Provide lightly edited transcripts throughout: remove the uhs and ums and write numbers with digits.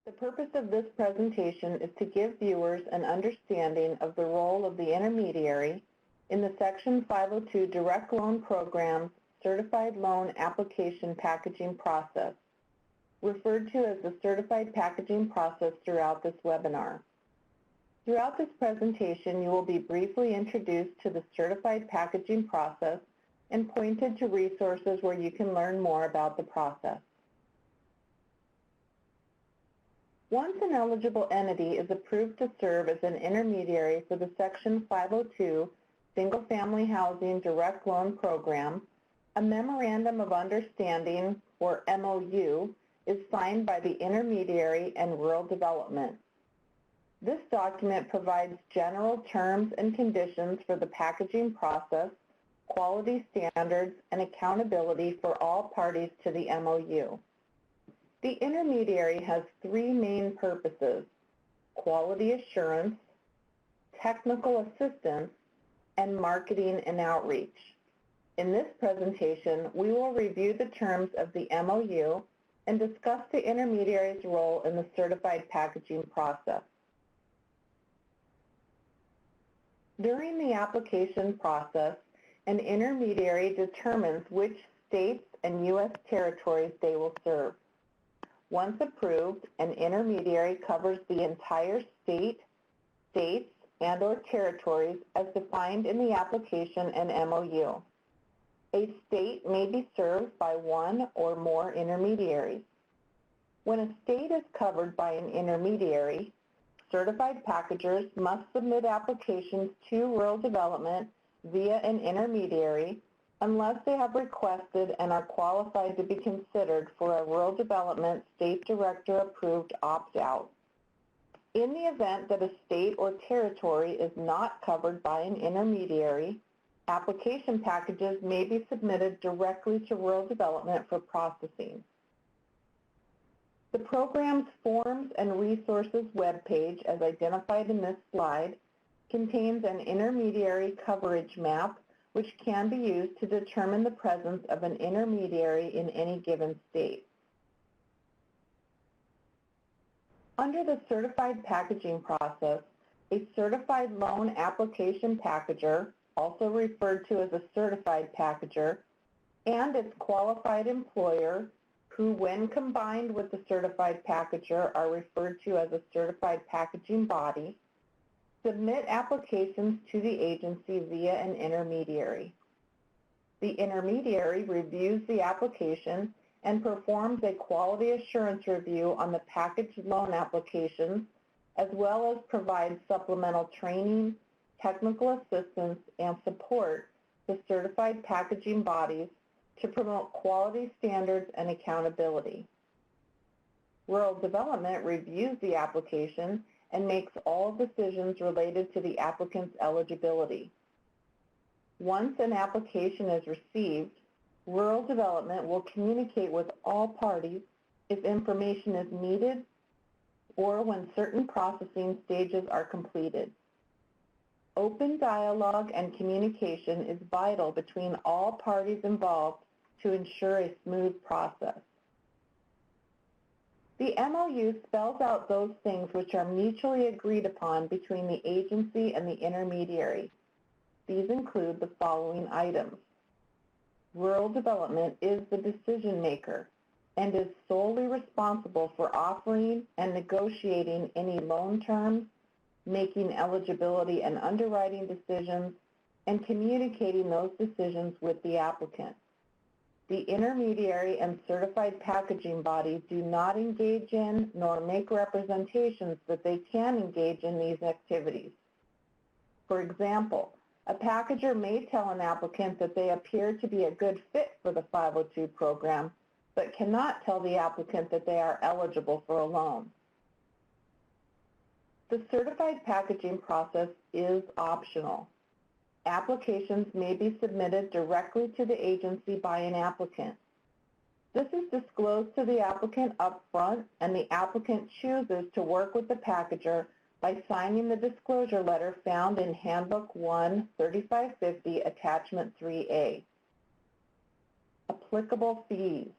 The purpose of this presentation is to give viewers an understanding of the role of the intermediary in the Section 502 Direct Loan Program's Certified Loan Application Packaging Process, referred to as the Certified Packaging Process throughout this webinar. Throughout this presentation, you will be briefly introduced to the Certified Packaging Process and pointed to resources where you can learn more about the process. Once an eligible entity is approved to serve as an intermediary for the Section 502 Single Family Housing Direct Loan Program, a Memorandum of Understanding, or MOU, is signed by the intermediary and rural development. This document provides general terms and conditions for the packaging process, quality standards, and accountability for all parties to the MOU. The intermediary has three main purposes: quality assurance, technical assistance, and marketing and outreach. In this presentation, we will review the terms of the MOU and discuss the intermediary's role in the certified packaging process. During the application process, an intermediary determines which states and U.S. territories they will serve. Once approved, an intermediary covers the entire state, states, and/or territories as defined in the application and MOU. A state may be served by one or more intermediaries. When a state is covered by an intermediary, certified packagers must submit applications to rural development via an intermediary unless they have requested and are qualified to be considered for a rural development state director approved opt-out. In the event that a state or territory is not covered by an intermediary, application packages may be submitted directly to rural development for processing. The program's Forms and Resources webpage, as identified in this slide, contains an intermediary coverage map which can be used to determine the presence of an intermediary in any given state. Under the certified packaging process, a certified loan application packager, also referred to as a certified packager, and its qualified employer, who when combined with the certified packager are referred to as a certified packaging body, submit applications to the agency via an intermediary. The intermediary reviews the application and performs a quality assurance review on the packaged loan applications, as well as provides supplemental training, technical assistance, and support to certified packaging bodies to promote quality standards and accountability. Rural development reviews the application and makes all decisions related to the applicant's eligibility. Once an application is received, rural development will communicate with all parties if information is needed or when certain processing stages are completed. Open dialogue and communication is vital between all parties involved to ensure a smooth process. The MOU spells out those things which are mutually agreed upon between the agency and the intermediary. These include the following items. Rural development is the decision maker and is solely responsible for offering and negotiating any loan terms, making eligibility and underwriting decisions, and communicating those decisions with the applicant. The intermediary and certified packaging body do not engage in nor make representations that they can engage in these activities. For example, a packager may tell an applicant that they appear to be a good fit for the 502 program, but cannot tell the applicant that they are eligible for a loan. The certified packaging process is optional. Applications may be submitted directly to the agency by an applicant. This is disclosed to the applicant up front, and the applicant chooses to work with the packager by signing the disclosure letter found in Handbook 1-3550, Attachment 3A. Applicable fees.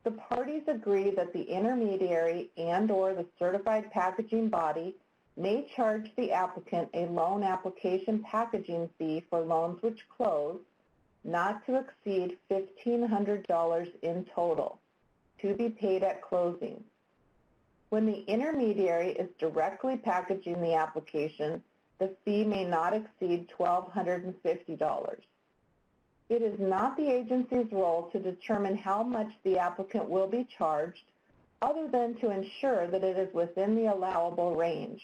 The parties agree that the intermediary and/or the certified packaging body may charge the applicant a loan application packaging fee for loans which close, not to exceed $1,500 in total, to be paid at closing. When the intermediary is directly packaging the application, the fee may not exceed $1,250. It is not the agency's role to determine how much the applicant will be charged, other than to ensure that it is within the allowable range.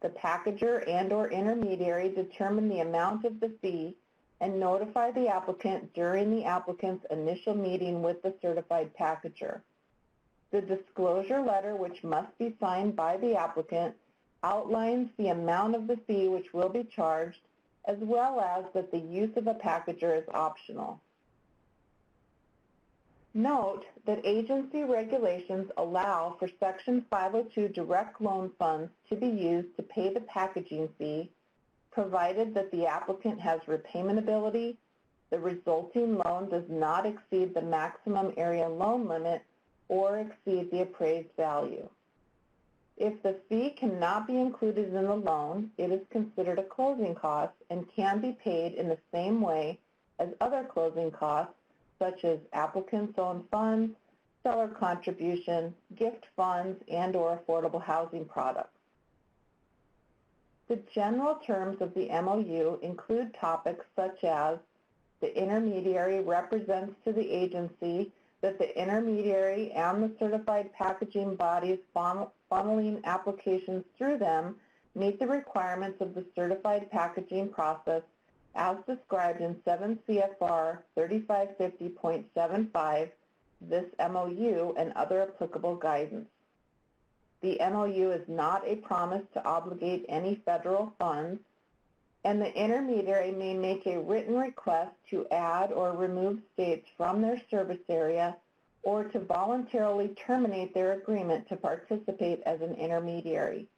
The packager and/or intermediary determine the amount of the fee and notify the applicant during the applicant's initial meeting with the certified packager. The disclosure letter, which must be signed by the applicant, outlines the amount of the fee which will be charged, as well as that the use of a packager is optional. Note that agency regulations allow for Section 502 direct loan funds to be used to pay the packaging fee, provided that the applicant has repayment ability, the resulting loan does not exceed the maximum area loan limit, or exceed the appraised value. If the fee cannot be included in the loan, it is considered a closing cost and can be paid in the same way as other closing costs, such as applicant's own funds, seller contribution, gift funds, and/or affordable housing products. The general terms of the MOU include topics such as the intermediary represents to the agency that the intermediary and the certified packaging bodies funneling applications through them meet the requirements of the certified packaging process as described in 7 CFR 3550.75, this MOU, and other applicable guidance. The MOU is not a promise to obligate any federal funds, and the intermediary may make a written request to add or remove states from their service area or to voluntarily terminate their agreement to participate as an intermediary.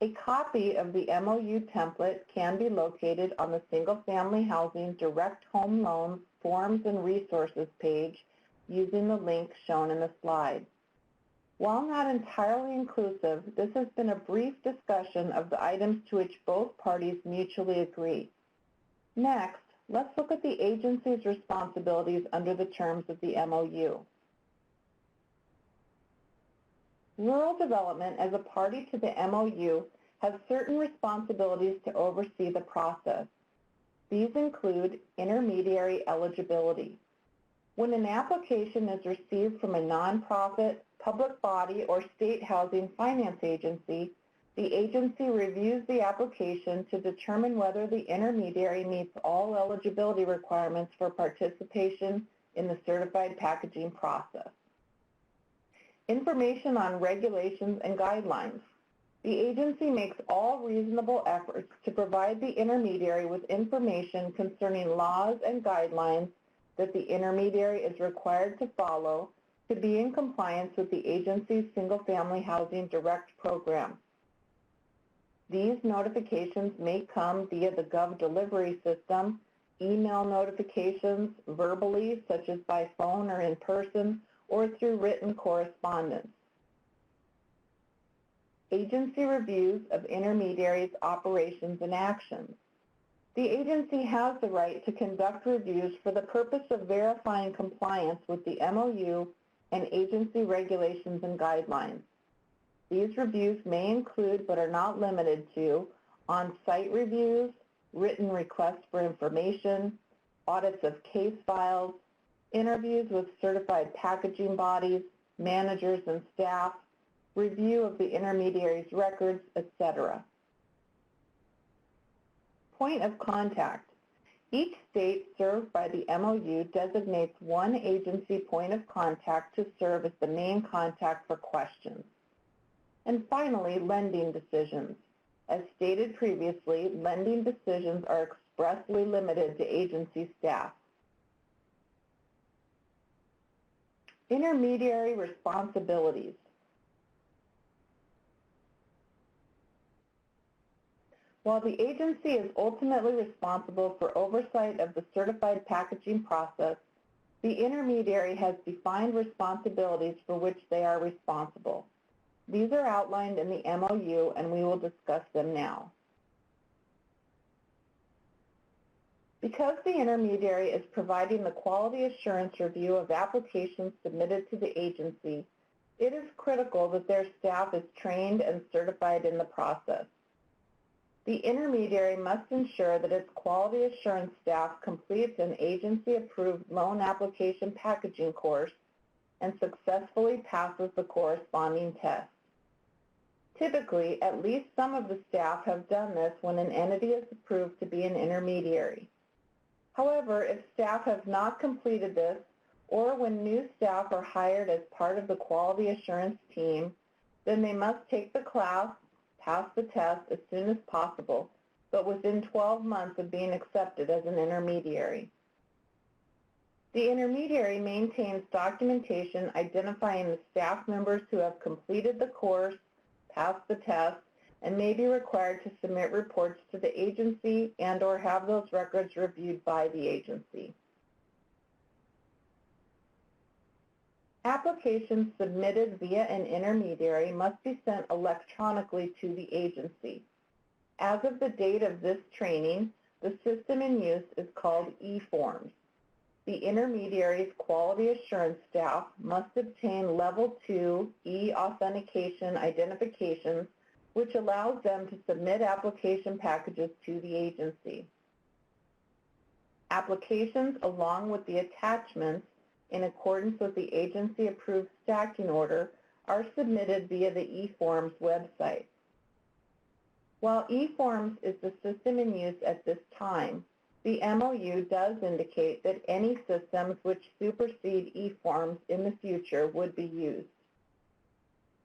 A copy of the MOU template can be located on the Single Family Housing Direct Home Loans Forms and Resources page using the link shown in the slide. While not entirely inclusive, this has been a brief discussion of the items to which both parties mutually agree. Next, let's look at the agency's responsibilities under the terms of the MOU. Rural Development, as a party to the MOU, has certain responsibilities to oversee the process. These include intermediary eligibility. When an application is received from a nonprofit, public body, or state housing finance agency, the agency reviews the application to determine whether the intermediary meets all eligibility requirements for participation in the certified packaging process. Information on regulations and guidelines. The agency makes all reasonable efforts to provide the intermediary with information concerning laws and guidelines that the intermediary is required to follow to be in compliance with the agency's single-family housing direct program. These notifications may come via the Gov delivery system, email notifications, verbally, such as by phone or in person, or through written correspondence. Agency reviews of intermediaries' operations and actions. The agency has the right to conduct reviews for the purpose of verifying compliance with the MOU and agency regulations and guidelines. These reviews may include, but are not limited to, on-site reviews, written requests for information, audits of case files, interviews with certified packaging bodies, managers and staff, review of the intermediary's records, etc. Point of contact. Each state served by the MOU designates one agency point of contact to serve as the main contact for questions. And finally, lending decisions. As stated previously, lending decisions are expressly limited to agency staff. Intermediary responsibilities. While the agency is ultimately responsible for oversight of the certified packaging process, The intermediary has defined responsibilities for which they are responsible. These are outlined in the MOU, and we will discuss them now. Because the intermediary is providing the quality assurance review of applications submitted to the agency, it is critical that their staff is trained and certified in the process. The intermediary must ensure that its quality assurance staff completes an agency-approved loan application packaging course and successfully passes the corresponding test. Typically, at least some of the staff have done this when an entity is approved to be an intermediary. However, if staff have not completed this, or when new staff are hired as part of the quality assurance team, then they must take the class, pass the test as soon as possible, but within 12 months of being accepted as an intermediary. The intermediary maintains documentation identifying the staff members who have completed the course, passed the test, and may be required to submit reports to the agency and/or have those records reviewed by the agency. Applications submitted via an intermediary must be sent electronically to the agency. As of the date of this training, the system in use is called eForms. The intermediary's quality assurance staff must obtain Level 2 e-authentication identifications, which allows them to submit application packages to the agency. Applications along with the attachments in accordance with the agency-approved stacking order are submitted via the eForms website. While eForms is the system in use at this time, the MOU does indicate that any systems which supersede eForms in the future would be used.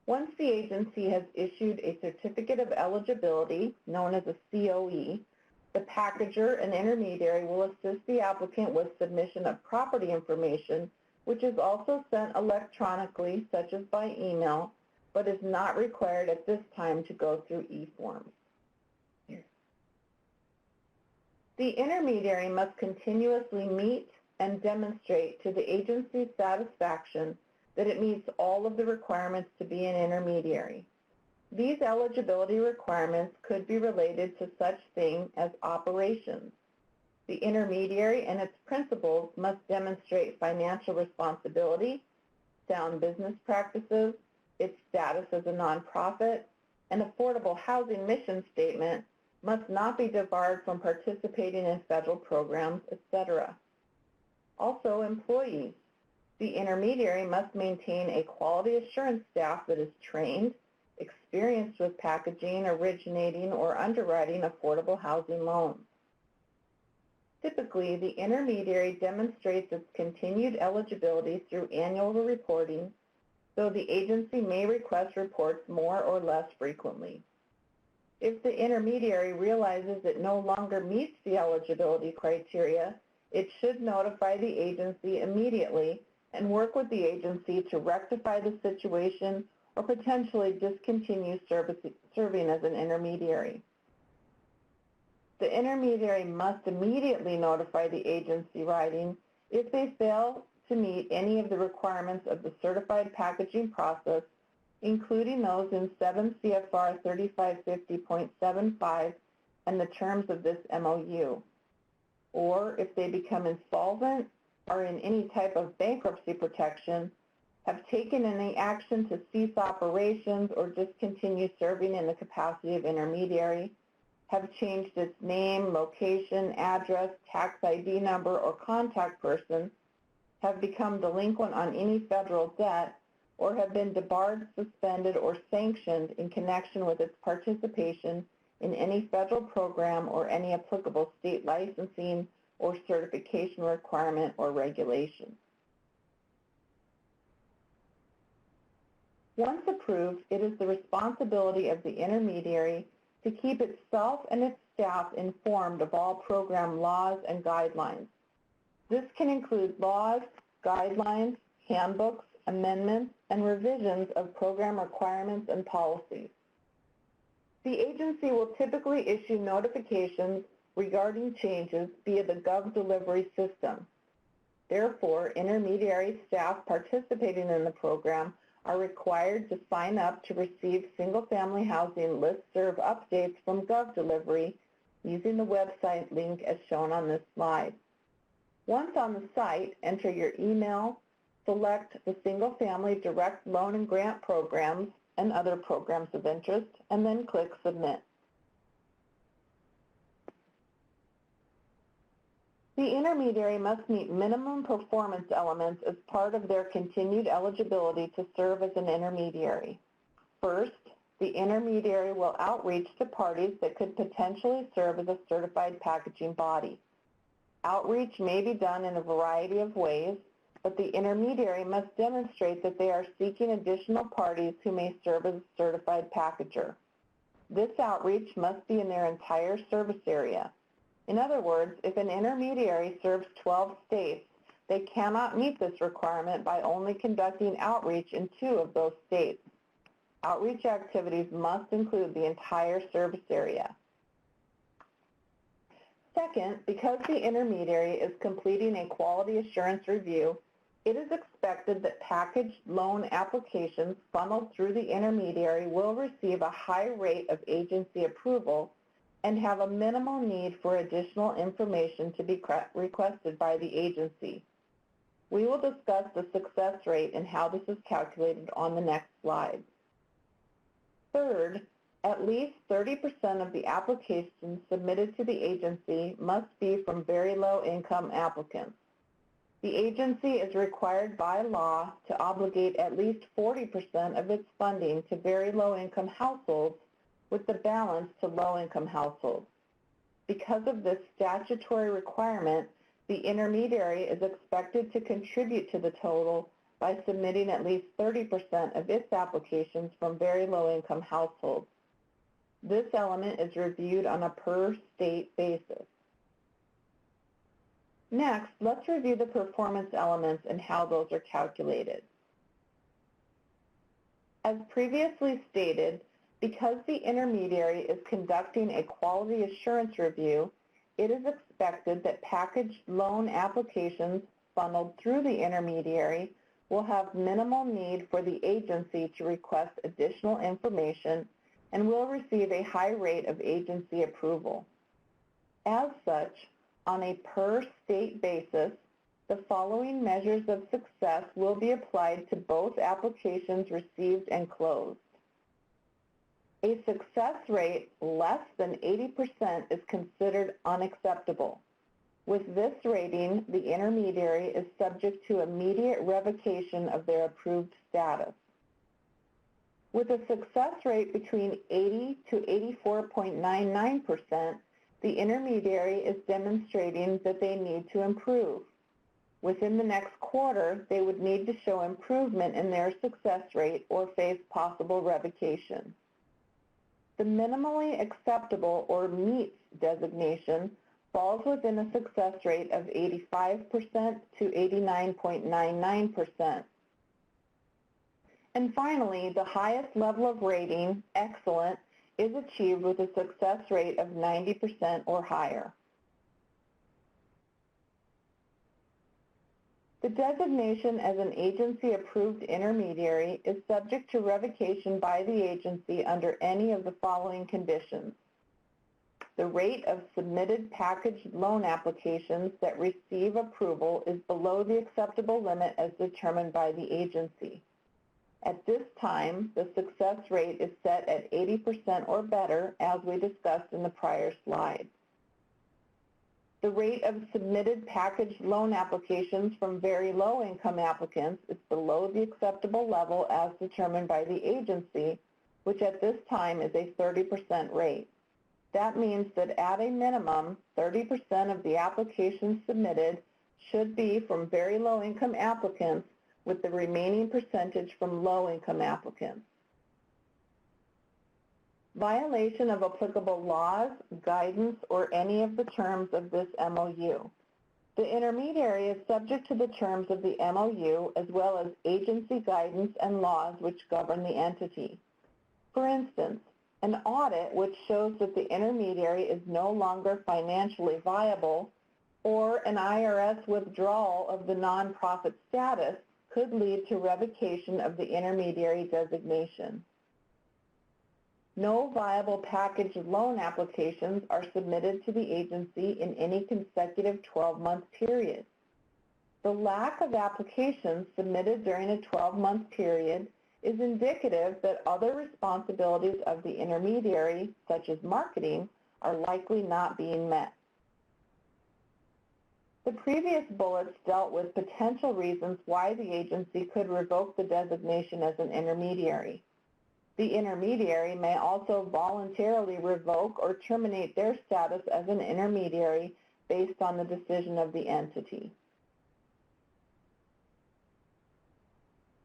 Once the agency has issued a Certificate of Eligibility, known as a COE, the packager and intermediary will assist the applicant with submission of property information, which is also sent electronically, such as by email, but is not required at this time to go through eForms. The intermediary must continuously meet and demonstrate to the agency's satisfaction that it meets all of the requirements to be an intermediary. These eligibility requirements could be related to such things as operations. The intermediary and its principals must demonstrate financial responsibility, sound business practices, its status as a nonprofit, an affordable housing mission statement, must not be debarred from participating in federal programs, etc. Also, employees. The intermediary must maintain a quality assurance staff that is trained, experienced with packaging, originating, or underwriting affordable housing loans. Typically, the intermediary demonstrates its continued eligibility through annual reporting, though the agency may request reports more or less frequently. If the intermediary realizes it no longer meets the eligibility criteria, it should notify the agency immediately and work with the agency to rectify the situation or potentially discontinue serving as an intermediary. The intermediary must immediately notify the agency writing if they fail to meet any of the requirements of the certified packaging process, including those in 7 CFR 3550.75 and the terms of this MOU, or if they become insolvent, are in any type of bankruptcy protection, have taken any action to cease operations or discontinue serving in the capacity of intermediary, have changed its name, location, address, tax ID number, or contact person, have become delinquent on any federal debt, or have been debarred, suspended, or sanctioned in connection with its participation in any federal program or any applicable state licensing or certification requirement or regulation. Once approved, it is the responsibility of the intermediary to keep itself and its staff informed of all program laws and guidelines. This can include laws, guidelines, handbooks, amendments, and revisions of program requirements and policies. The agency will typically issue notifications regarding changes via the GovDelivery system. Therefore, intermediary staff participating in the program are required to sign up to receive single-family housing listserv updates from GovDelivery using the website link as shown on this slide. Once on the site, enter your email, select the single-family direct loan and grant programs and other programs of interest, and then click Submit. The intermediary must meet minimum performance elements as part of their continued eligibility to serve as an intermediary. First, the intermediary will outreach to parties that could potentially serve as a certified packaging body. Outreach may be done in a variety of ways, but the intermediary must demonstrate that they are seeking additional parties who may serve as a certified packager. This outreach must be in their entire service area. In other words, if an intermediary serves 12 states, they cannot meet this requirement by only conducting outreach in 2 of those states. Outreach activities must include the entire service area. Second, because the intermediary is completing a quality assurance review, it is expected that packaged loan applications funneled through the intermediary will receive a high rate of agency approval and have a minimal need for additional information to be requested by the agency. We will discuss the success rate and how this is calculated on the next slide. Third, at least 30% of the applications submitted to the agency must be from very low-income applicants. The agency is required by law to obligate at least 40% of its funding to very low-income households, with the balance to low-income households. Because of this statutory requirement, the intermediary is expected to contribute to the total by submitting at least 30% of its applications from very low-income households. This element is reviewed on a per-state basis. Next, let's review the performance elements and how those are calculated. As previously stated, because the intermediary is conducting a quality assurance review, it is expected that packaged loan applications funneled through the intermediary will have minimal need for the agency to request additional information and will receive a high rate of agency approval. As such, on a per-state basis, the following measures of success will be applied to both applications received and closed. A success rate less than 80% is considered unacceptable. With this rating, the intermediary is subject to immediate revocation of their approved status. With a success rate between 80 to 84.99%, the intermediary is demonstrating that they need to improve. Within the next quarter, they would need to show improvement in their success rate or face possible revocation. The minimally acceptable or meets designation falls within a success rate of 85% to 89.99%. And finally, the highest level of rating, excellent, is achieved with a success rate of 90% or higher. The designation as an agency-approved intermediary is subject to revocation by the agency under any of the following conditions. The rate of submitted packaged loan applications that receive approval is below the acceptable limit as determined by the agency. At this time, the success rate is set at 80% or better, as we discussed in the prior slide. The rate of submitted packaged loan applications from very low-income applicants is below the acceptable level as determined by the agency, which at this time is a 30% rate. That means that at a minimum, 30% of the applications submitted should be from very low-income applicants, with the remaining percentage from low-income applicants. Violation of applicable laws, guidance, or any of the terms of this MOU. The intermediary is subject to the terms of the MOU as well as agency guidance and laws which govern the entity. For instance, an audit which shows that the intermediary is no longer financially viable or an IRS withdrawal of the nonprofit status could lead to revocation of the intermediary designation. No viable package loan applications are submitted to the agency in any consecutive 12-month period. The lack of applications submitted during a 12-month period is indicative that other responsibilities of the intermediary, such as marketing, are likely not being met. The previous bullets dealt with potential reasons why the agency could revoke the designation as an intermediary. The intermediary may also voluntarily revoke or terminate their status as an intermediary based on the decision of the entity.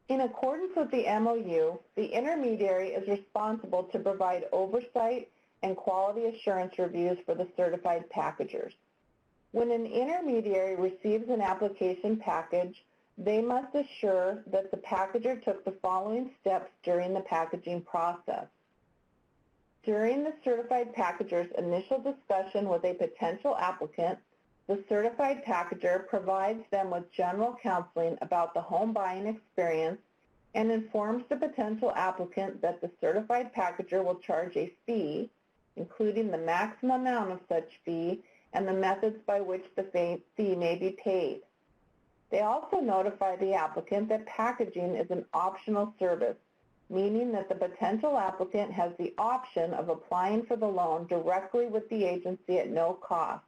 In accordance with the MOU, the intermediary is responsible to provide oversight and quality assurance reviews for the certified packagers. When an intermediary receives an application package, they must assure that the packager took the following steps during the packaging process. During the certified packager's initial discussion with a potential applicant, the certified packager provides them with general counseling about the home buying experience and informs the potential applicant that the certified packager will charge a fee, including the maximum amount of such fee and the methods by which the fee may be paid. They also notify the applicant that packaging is an optional service, meaning that the potential applicant has the option of applying for the loan directly with the agency at no cost.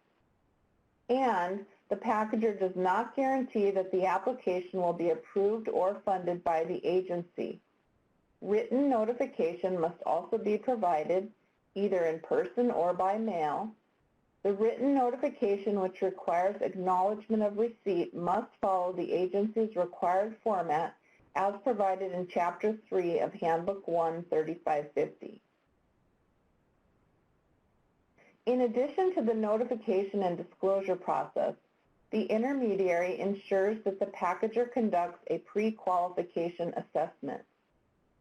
And the packager does not guarantee that the application will be approved or funded by the agency. Written notification must also be provided, either in person or by mail. The written notification, which requires acknowledgement of receipt, must follow the agency's required format as provided in Chapter 3 of Handbook 1-3550. In addition to the notification and disclosure process, the intermediary ensures that the packager conducts a pre-qualification assessment,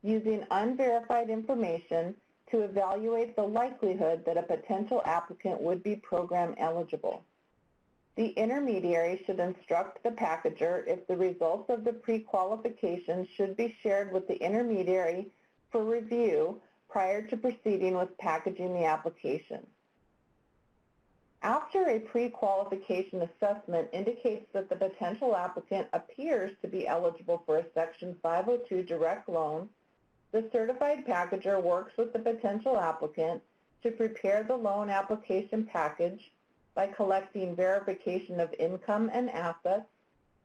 using unverified information to evaluate the likelihood that a potential applicant would be program eligible. The intermediary should instruct the packager if the results of the pre-qualification should be shared with the intermediary for review prior to proceeding with packaging the application. After a pre-qualification assessment indicates that the potential applicant appears to be eligible for a Section 502 direct loan, the certified packager works with the potential applicant to prepare the loan application package by collecting verification of income and assets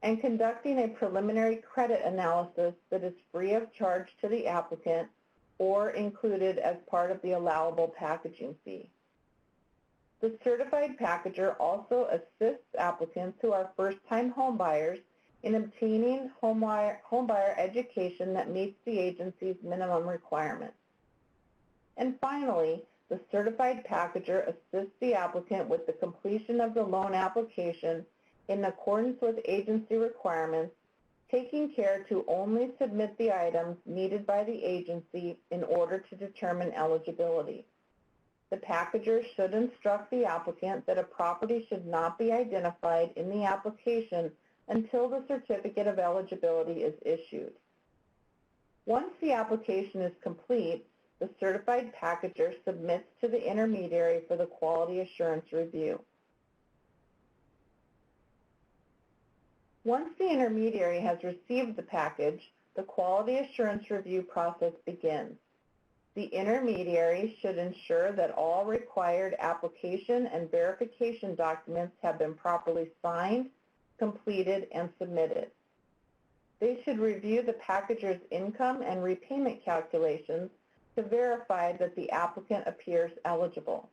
and conducting a preliminary credit analysis that is free of charge to the applicant or included as part of the allowable packaging fee. The certified packager also assists applicants who are first-time homebuyers in obtaining homebuyer education that meets the agency's minimum requirements. And finally, the certified packager assists the applicant with the completion of the loan application in accordance with agency requirements, taking care to only submit the items needed by the agency in order to determine eligibility. The packager should instruct the applicant that a property should not be identified in the application until the certificate of eligibility is issued. Once the application is complete, the certified packager submits to the intermediary for the quality assurance review. Once the intermediary has received the package, the quality assurance review process begins. The intermediary should ensure that all required application and verification documents have been properly signed, completed, and submitted. They should review the packager's income and repayment calculations to verify that the applicant appears eligible.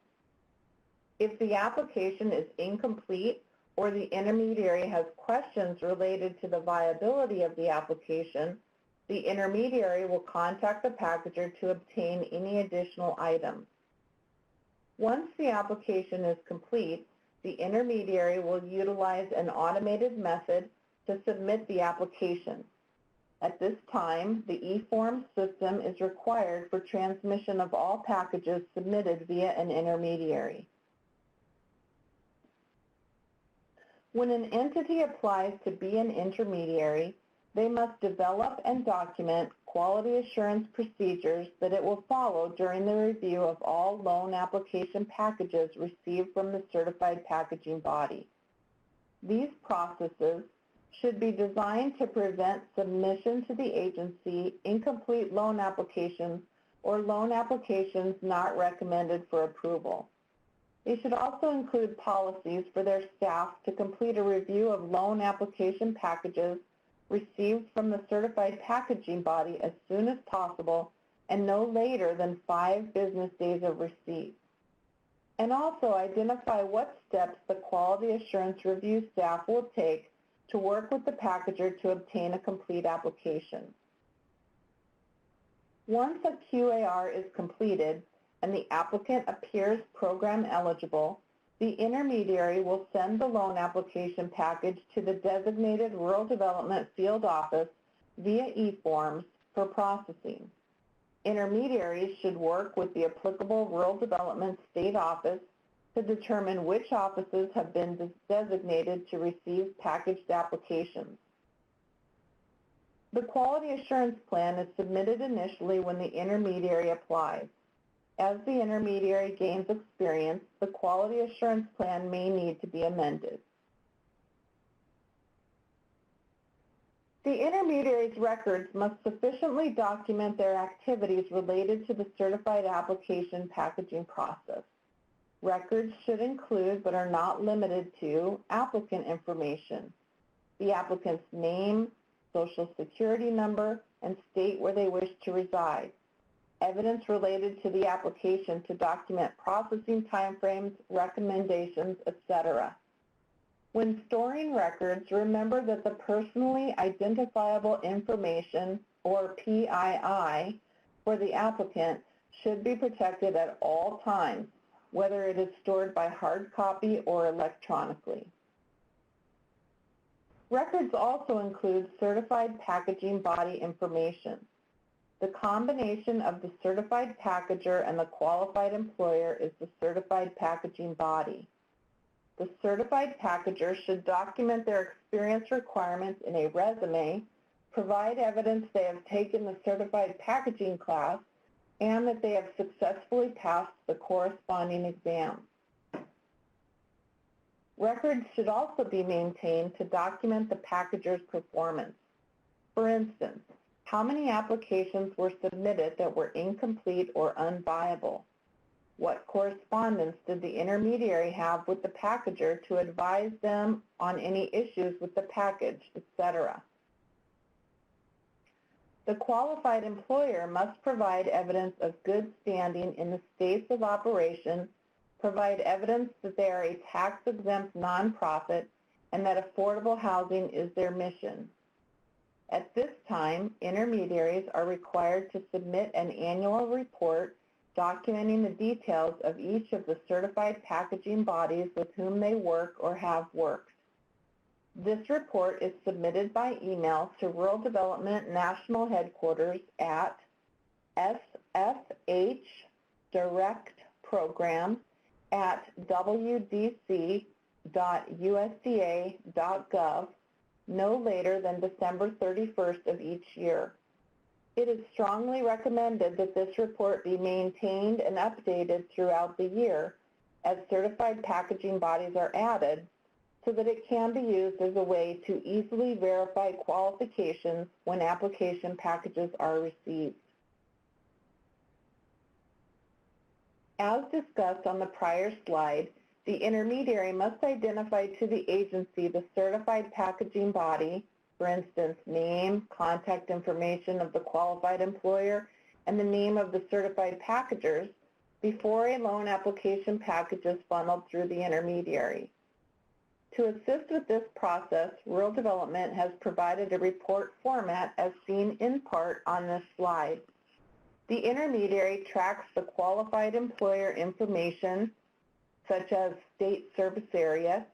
If the application is incomplete or the intermediary has questions related to the viability of the application, the intermediary will contact the packager to obtain any additional items. Once the application is complete, the intermediary will utilize an automated method to submit the application. At this time, the eForms system is required for transmission of all packages submitted via an intermediary. When an entity applies to be an intermediary, they must develop and document quality assurance procedures that it will follow during the review of all loan application packages received from the certified packaging body. These processes should be designed to prevent submission to the agency incomplete loan applications or loan applications not recommended for approval. They should also include policies for their staff to complete a review of loan application packages received from the certified packaging body as soon as possible and no later than 5 business days of receipt. And also identify what steps the quality assurance review staff will take to work with the packager to obtain a complete application. Once a QAR is completed and the applicant appears program eligible, the intermediary will send the loan application package to the designated Rural Development Field Office via e-forms for processing. Intermediaries should work with the applicable Rural Development State Office to determine which offices have been designated to receive packaged applications. The quality assurance plan is submitted initially when the intermediary applies. As the intermediary gains experience, the quality assurance plan may need to be amended. The intermediary's records must sufficiently document their activities related to the certified application packaging process. Records should include, but are not limited to, applicant information, the applicant's name, social security number, and state where they wish to reside, evidence related to the application to document processing timeframes, recommendations, etc. When storing records, remember that the personally identifiable information, or PII, for the applicant should be protected at all times, whether it is stored by hard copy or electronically. Records also include certified packaging body information. The combination of the certified packager and the qualified employer is the certified packaging body. The certified packager should document their experience requirements in a resume, provide evidence they have taken the certified packaging class, and that they have successfully passed the corresponding exam. Records should also be maintained to document the packager's performance. For instance, how many applications were submitted that were incomplete or unviable? What correspondence did the intermediary have with the packager to advise them on any issues with the package, etc.? The qualified employer must provide evidence of good standing in the states of operation, provide evidence that they are a tax-exempt nonprofit, and that affordable housing is their mission. At this time, intermediaries are required to submit an annual report documenting the details of each of the certified packaging bodies with whom they work or have worked. This report is submitted by email to Rural Development National Headquarters at sfhdirectprogram@wdc.usda.gov no later than December 31st of each year. It is strongly recommended that this report be maintained and updated throughout the year as certified packaging bodies are added, so that it can be used as a way to easily verify qualifications when application packages are received. As discussed on the prior slide, the intermediary must identify to the agency the certified packaging body, for instance, name, contact information of the qualified employer, and the name of the certified packagers before a loan application package is funneled through the intermediary. To assist with this process, Rural Development has provided a report format as seen in part on this slide. The intermediary tracks the qualified employer information, such as state service area,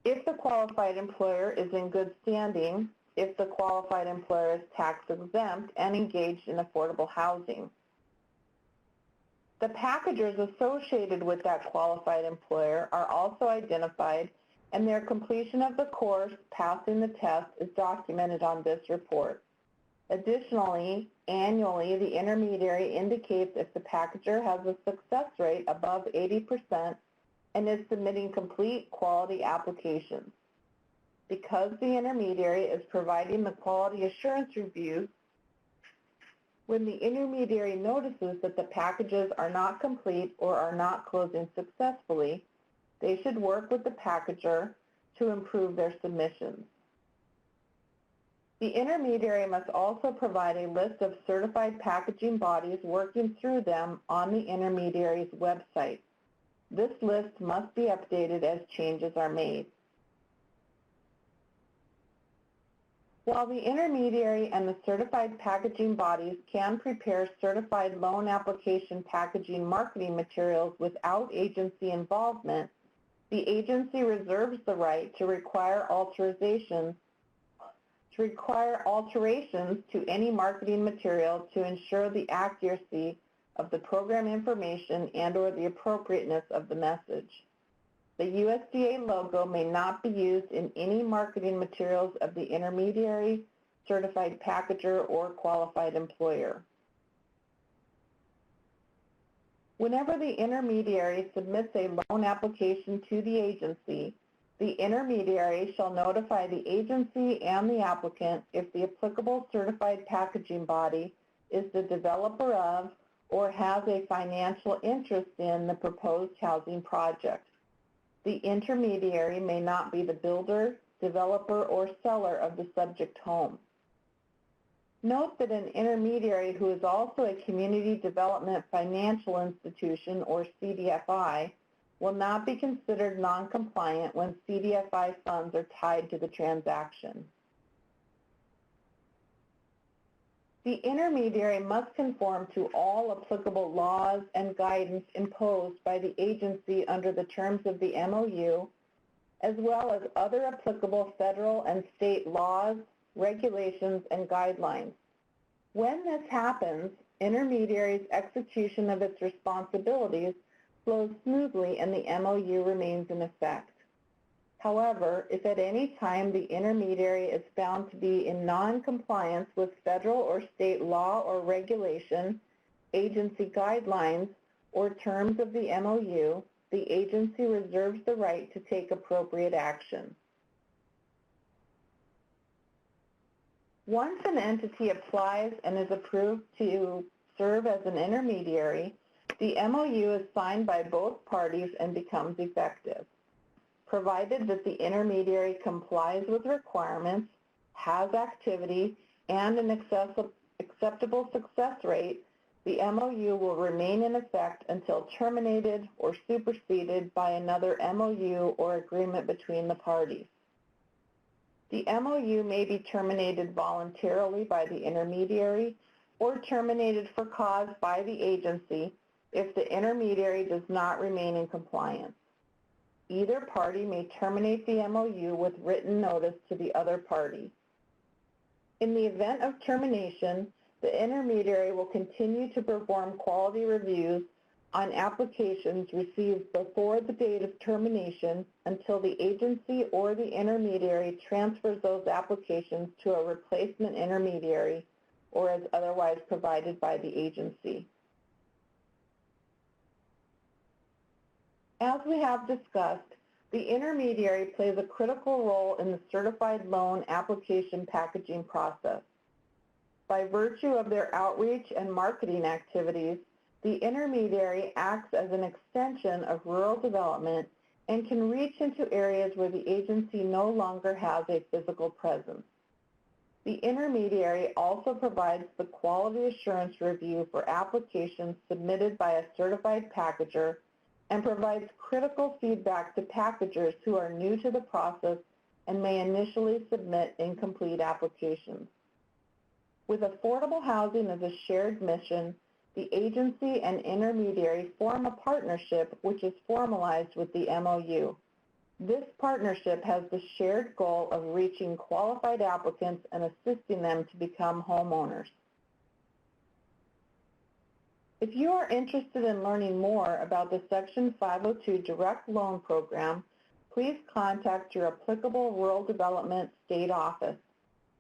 if the qualified employer is in good standing, if the qualified employer is tax exempt and engaged in affordable housing. The packagers associated with that qualified employer are also identified and their completion of the course, passing the test, is documented on this report. Additionally, annually, the intermediary indicates if the packager has a success rate above 80% and is submitting complete quality applications. Because the intermediary is providing the quality assurance review, when the intermediary notices that the packages are not complete or are not closing successfully, they should work with the packager to improve their submissions. The intermediary must also provide a list of certified packaging bodies working through them on the intermediary's website. This list must be updated as changes are made. While the intermediary and the certified packaging bodies can prepare certified loan application packaging marketing materials without agency involvement, the agency reserves the right to require alterations to any marketing material to ensure the accuracy of the program information and/or the appropriateness of the message. The USDA logo may not be used in any marketing materials of the intermediary, certified packager, or qualified employer. Whenever the intermediary submits a loan application to the agency, the intermediary shall notify the agency and the applicant if the applicable certified packaging body is the developer of or has a financial interest in the proposed housing project. The intermediary may not be the builder, developer, or seller of the subject home. Note that an intermediary who is also a Community Development Financial Institution, or CDFI, will not be considered non-compliant when CDFI funds are tied to the transaction. The intermediary must conform to all applicable laws and guidance imposed by the agency under the terms of the MOU, as well as other applicable federal and state laws, regulations, and guidelines. When this happens, intermediary's execution of its responsibilities flows smoothly and the MOU remains in effect. However, if at any time the intermediary is found to be in non-compliance with federal or state law or regulation, agency guidelines, or terms of the MOU, the agency reserves the right to take appropriate action. Once an entity applies and is approved to serve as an intermediary, the MOU is signed by both parties and becomes effective. Provided that the intermediary complies with requirements, has activity, and an acceptable success rate, the MOU will remain in effect until terminated or superseded by another MOU or agreement between the parties. The MOU may be terminated voluntarily by the intermediary or terminated for cause by the agency if the intermediary does not remain in compliance. Either party may terminate the MOU with written notice to the other party. In the event of termination, the intermediary will continue to perform quality reviews on applications received before the date of termination until the agency or the intermediary transfers those applications to a replacement intermediary or as otherwise provided by the agency. As we have discussed, the intermediary plays a critical role in the certified loan application packaging process. By virtue of their outreach and marketing activities, the intermediary acts as an extension of rural development and can reach into areas where the agency no longer has a physical presence. The intermediary also provides the quality assurance review for applications submitted by a certified packager and provides critical feedback to packagers who are new to the process and may initially submit incomplete applications. With affordable housing as a shared mission, the agency and intermediary form a partnership which is formalized with the MOU. This partnership has the shared goal of reaching qualified applicants and assisting them to become homeowners. If you are interested in learning more about the Section 502 Direct Loan Program, please contact your applicable Rural Development State Office.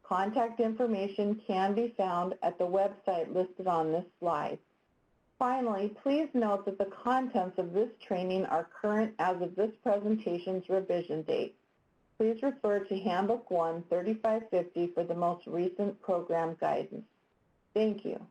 Contact information can be found at the website listed on this slide. Finally, please note that the contents of this training are current as of this presentation's revision date. Please refer to Handbook 1 3550 for the most recent program guidance. Thank you.